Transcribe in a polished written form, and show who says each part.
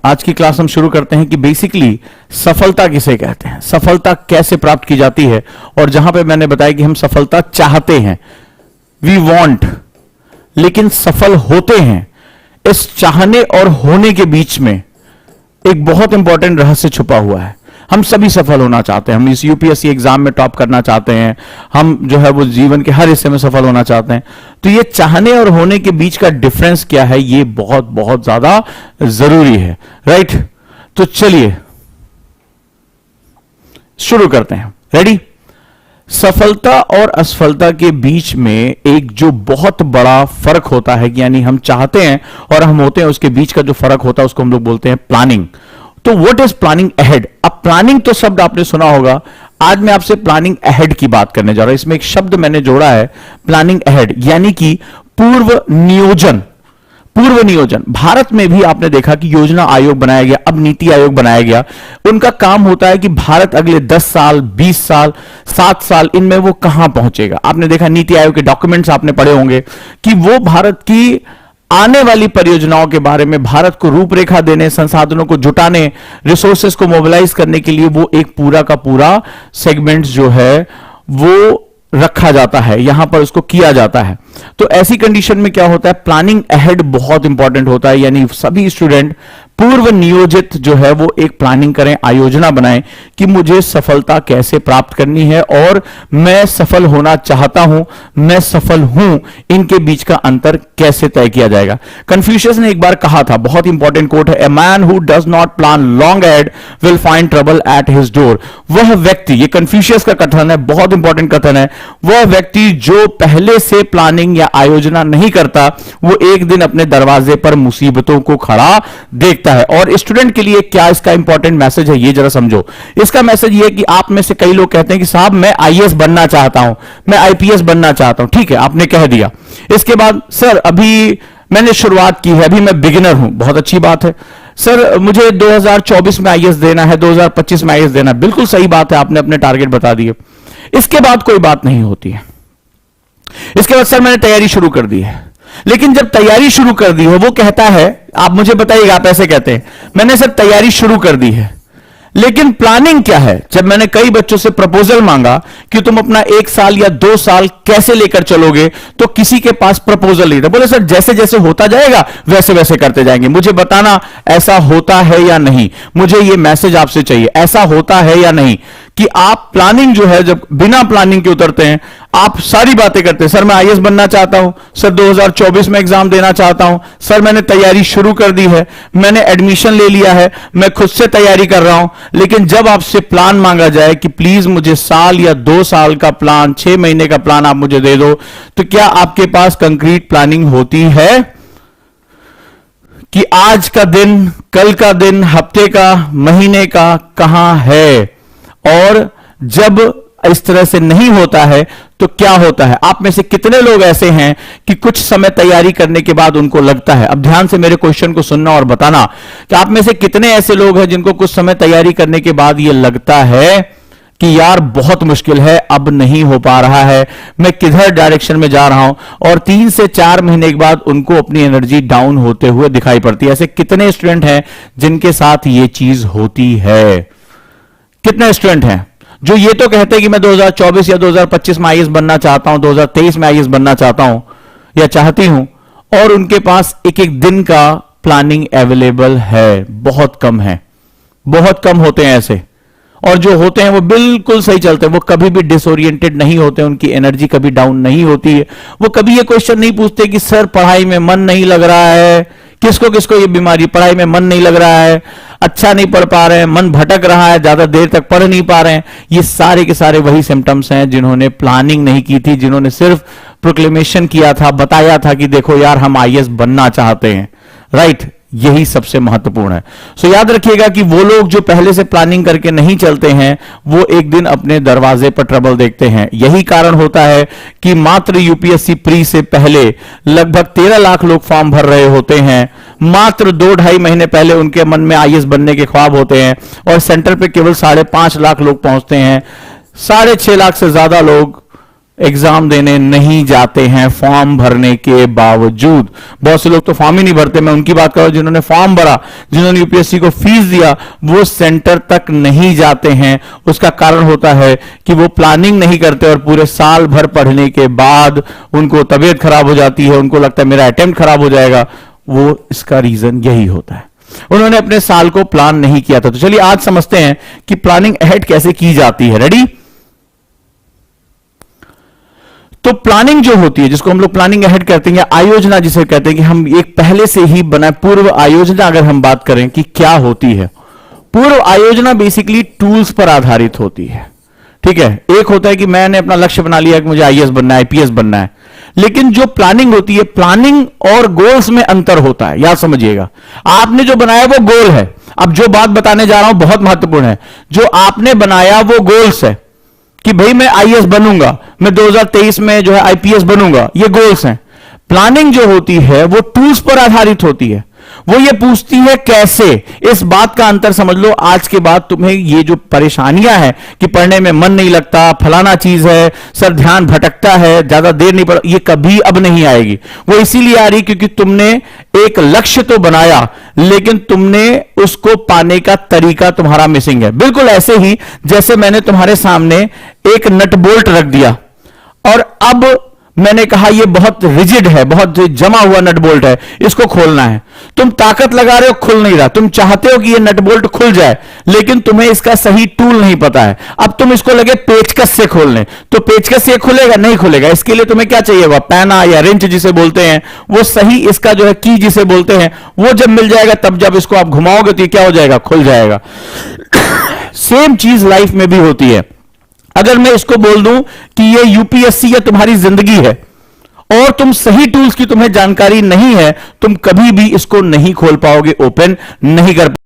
Speaker 1: आज की क्लास हम शुरू करते हैं कि बेसिकली सफलता किसे कहते हैं, सफलता कैसे प्राप्त की जाती है। और जहां पे मैंने बताया कि हम सफलता चाहते हैं, वी वांट, लेकिन सफल होते हैं। इस चाहने और होने के बीच में एक बहुत इंपॉर्टेंट रहस्य छुपा हुआ है। हम सभी सफल होना चाहते हैं, हम इस यूपीएससी एग्जाम में टॉप करना चाहते हैं, हम जो है वो जीवन के हर हिस्से में सफल होना चाहते हैं। तो ये चाहने और होने के बीच का डिफरेंस क्या है, ये बहुत बहुत ज्यादा जरूरी है, राइट। तो चलिए शुरू करते हैं। रेडी? सफलता और असफलता के बीच में एक जो बहुत बड़ा फर्क होता है, यानी हम चाहते हैं और हम होते हैं, उसके बीच का जो फर्क होता है उसको हम लोग बोलते हैं प्लानिंग। तो व्हाट इज प्लानिंग अहेड? अब प्लानिंग तो शब्द आपने सुना होगा, आज मैं आपसे प्लानिंग अहेड की बात करने जा रहा हूं। इसमें एक शब्द मैंने जोड़ा है, प्लानिंग अहेड, यानी कि पूर्व नियोजन। पूर्व नियोजन भारत में भी आपने देखा कि योजना आयोग बनाया गया, अब नीति आयोग बनाया गया। उनका काम होता है कि भारत अगले 10 साल, 20 साल, 7 साल, इनमें वो कहां पहुंचेगा। आपने देखा नीति आयोग के डॉक्यूमेंट्स आपने पढ़े होंगे कि वो भारत की आने वाली परियोजनाओं के बारे में, भारत को रूपरेखा देने, संसाधनों को जुटाने, रिसोर्सेस को मोबिलाइज करने के लिए वो एक पूरा का पूरा सेगमेंट जो है वो रखा जाता है, यहां पर उसको किया जाता है। तो ऐसी कंडीशन में क्या होता है, प्लानिंग अहेड बहुत इंपॉर्टेंट होता है। यानी सभी स्टूडेंट पूर्व नियोजित जो है वो एक प्लानिंग करें, आयोजना बनाएं कि मुझे सफलता कैसे प्राप्त करनी है और मैं सफल होना चाहता हूं, मैं सफल हूं, इनके बीच का अंतर कैसे तय किया जाएगा। कन्फ्यूशियस ने एक बार कहा था, बहुत इंपॉर्टेंट कोट है, a man who does not plan long ahead will find trouble at his door. वह व्यक्ति, ये कन्फ्यूशियस का कथन है, बहुत इंपॉर्टेंट कथन है, वह व्यक्ति जो पहले से प्लानिंग या आयोजना नहीं करता, वो एक दिन अपने दरवाजे पर मुसीबतों को खड़ा देखता है। और स्टूडेंट के लिए क्या इसका इंपॉर्टेंट मैसेज है, ये जरा समझो। इसका मैसेज ये है कि आप में से कई लोग कहते हैं कि साहब मैं आईएएस बनना चाहता हूं, मैं आईपीएस बनना चाहता हूं। ठीक है, आपने कह दिया। इसके बाद सर अभी मैंने शुरुआत की है, अभी मैं बिगिनर हूं, बहुत अच्छी बात है। सर मुझे 2024 में आईएएस देना है, 2025 में आईएएस देना है, बिल्कुल सही बात है, आपने अपने टारगेट बता दिए। इसके बाद कोई बात नहीं होती है। इसके बाद सर मैंने तैयारी शुरू कर दी है, लेकिन जब तैयारी शुरू कर दी है, वो कहता है, आप मुझे बताइएगा, आप ऐसे कहते हैं, मैंने सर तैयारी शुरू कर दी है, लेकिन प्लानिंग क्या है। जब मैंने कई बच्चों से प्रपोजल मांगा कि तुम अपना 1 साल या 2 साल कैसे लेकर चलोगे, तो किसी के पास प्रपोजल नहीं था। बोले सर जैसे जैसे होता जाएगा वैसे वैसे करते जाएंगे। मुझे बताना ऐसा होता है या नहीं, मुझे ये मैसेज आपसे चाहिए, ऐसा होता है या नहीं कि आप प्लानिंग जो है, जब बिना प्लानिंग के उतरते हैं, आप सारी बातें करते हैं। सर मैं आईएएस बनना चाहता हूं, सर 2024 में एग्जाम देना चाहता हूं, सर मैंने तैयारी शुरू कर दी है, मैंने एडमिशन ले लिया है, मैं खुद से तैयारी कर रहा हूं। लेकिन जब आपसे प्लान मांगा जाए कि प्लीज मुझे साल या 2 साल का प्लान, 6 महीने का प्लान आप मुझे दे दो, तो क्या आपके पास कंक्रीट प्लानिंग होती है कि आज का दिन, कल का दिन, हफ्ते का, महीने का कहां है? और जब इस तरह से नहीं होता है तो क्या होता है? आप में से कितने लोग ऐसे हैं कि कुछ समय तैयारी करने के बाद उनको लगता है, अब ध्यान से मेरे क्वेश्चन को सुनना और बताना, कि आप में से कितने ऐसे लोग हैं जिनको कुछ समय तैयारी करने के बाद यह लगता है कि यार बहुत मुश्किल है, अब नहीं हो पा रहा है, मैं किधर डायरेक्शन में जा रहा हूं, और 3 से 4 महीने के बाद उनको अपनी एनर्जी डाउन होते हुए दिखाई पड़ती है। ऐसे कितने स्टूडेंट हैं जिनके साथ यह चीज होती है? कितने स्टूडेंट हैं जो ये तो कहते हैं कि मैं 2024 या 2025 में आईएएस बनना चाहता हूं, 2023 में आईएएस बनना चाहता हूं या चाहती हूं, और उनके पास एक एक दिन का प्लानिंग अवेलेबल है? बहुत कम है, बहुत कम होते हैं ऐसे। और जो होते हैं वो बिल्कुल सही चलते हैं, वो कभी भी डिसोरिएंटेड नहीं होते, उनकी एनर्जी कभी डाउन नहीं होती है। वो कभी ये क्वेश्चन नहीं पूछते कि सर पढ़ाई में मन नहीं लग रहा है। किसको किसको ये बीमारी, पढ़ाई में मन नहीं लग रहा है, अच्छा नहीं पढ़ पा रहे हैं, मन भटक रहा है, ज्यादा देर तक पढ़ नहीं पा रहे हैं। ये सारे के सारे वही सिम्टम्स हैं जिन्होंने प्लानिंग नहीं की थी, जिन्होंने सिर्फ प्रोक्लेमेशन किया था, बताया था कि देखो यार हम आईएएस बनना चाहते हैं, राइट। यही सबसे महत्वपूर्ण है। सो याद रखिएगा कि वो लोग जो पहले से प्लानिंग करके नहीं चलते हैं, वो एक दिन अपने दरवाजे पर ट्रबल देखते हैं। यही कारण होता है कि मात्र यूपीएससी प्री से पहले लगभग 13 लाख लोग फॉर्म भर रहे होते हैं। मात्र 2-2.5 महीने पहले उनके मन में आईएएस बनने के ख्वाब होते हैं, और सेंटर पे केवल 5.5 लाख लोग पहुंचते हैं। 6.5 लाख से ज्यादा लोग एग्जाम देने नहीं जाते हैं फॉर्म भरने के बावजूद। बहुत से लोग तो फॉर्म ही नहीं भरते। मैं उनकी बात कर रहा हूं जिन्होंने फॉर्म भरा, जिन्होंने यूपीएससी को फीस दिया, वो सेंटर तक नहीं जाते हैं। उसका कारण होता है कि वो प्लानिंग नहीं करते और पूरे साल भर पढ़ने के बाद उनको तबीयत खराब हो जाती है, उनको लगता है मेरा अटेम्प्ट खराब हो जाएगा। वो इसका रीजन यही होता है, उन्होंने अपने साल को प्लान नहीं किया था। तो चलिए आज समझते हैं कि प्लानिंग अहेड कैसे की जाती है। रेडी? तो प्लानिंग जो होती है, जिसको हम लोग प्लानिंग अहेड कहते हैं, या आयोजना जिसे कहते हैं, कि हम एक पहले से ही बनाए पूर्व आयोजना, अगर हम बात करें कि क्या होती है, पूर्व आयोजना बेसिकली टूल्स पर आधारित होती है। ठीक है, एक होता है कि मैंने अपना लक्ष्य बना लिया कि मुझे आईएएस बनना है, आईपीएस बनना है, लेकिन जो प्लानिंग होती है, प्लानिंग और गोल्स में अंतर होता है। याद समझिएगा, आपने जो बनाया वो गोल है। अब जो बात बताने जा रहा हूं बहुत महत्वपूर्ण है। जो आपने बनाया वो गोल्स है कि भाई मैं आईएएस बनूंगा, मैं 2023 में जो है आईपीएस बनूंगा, ये गोल्स हैं। प्लानिंग जो होती है वो टूल्स पर आधारित होती है। वो ये पूछती है कैसे। इस बात का अंतर समझ लो। आज के बाद तुम्हें ये जो परेशानियां हैं कि पढ़ने में मन नहीं लगता, फलाना चीज है, सर ध्यान भटकता है, ज्यादा देर नहीं पढ़, ये कभी अब नहीं आएगी। वो इसीलिए आ रही क्योंकि तुमने एक लक्ष्य तो बनाया, लेकिन तुमने उसको पाने का तरीका तुम्हारा मिसिंग है। बिल्कुल ऐसे ही जैसे मैंने तुम्हारे सामने एक नट बोल्ट रख दिया और अब मैंने कहा ये बहुत रिजिड है, बहुत जमा हुआ नट बोल्ट है, इसको खोलना है। तुम ताकत लगा रहे हो, खुल नहीं रहा। तुम चाहते हो कि ये नट बोल्ट खुल जाए, लेकिन तुम्हें इसका सही टूल नहीं पता है। अब तुम इसको लगे पेचकस से खोलने, तो पेचकस से खुलेगा? नहीं खुलेगा। इसके लिए तुम्हें क्या चाहिए होगा? पैना या रिंच जिसे बोलते हैं, वो सही इसका जो है की जिसे बोलते हैं, वो जब मिल जाएगा तब जब इसको आप घुमाओगे तो ये क्या हो जाएगा? खुल जाएगा। सेम चीज लाइफ में भी होती है। अगर मैं इसको बोल दूं कि ये यूपीएससी या तुम्हारी जिंदगी है और तुम सही टूल्स की तुम्हें जानकारी नहीं है, तुम कभी भी इसको नहीं खोल पाओगे, ओपन नहीं कर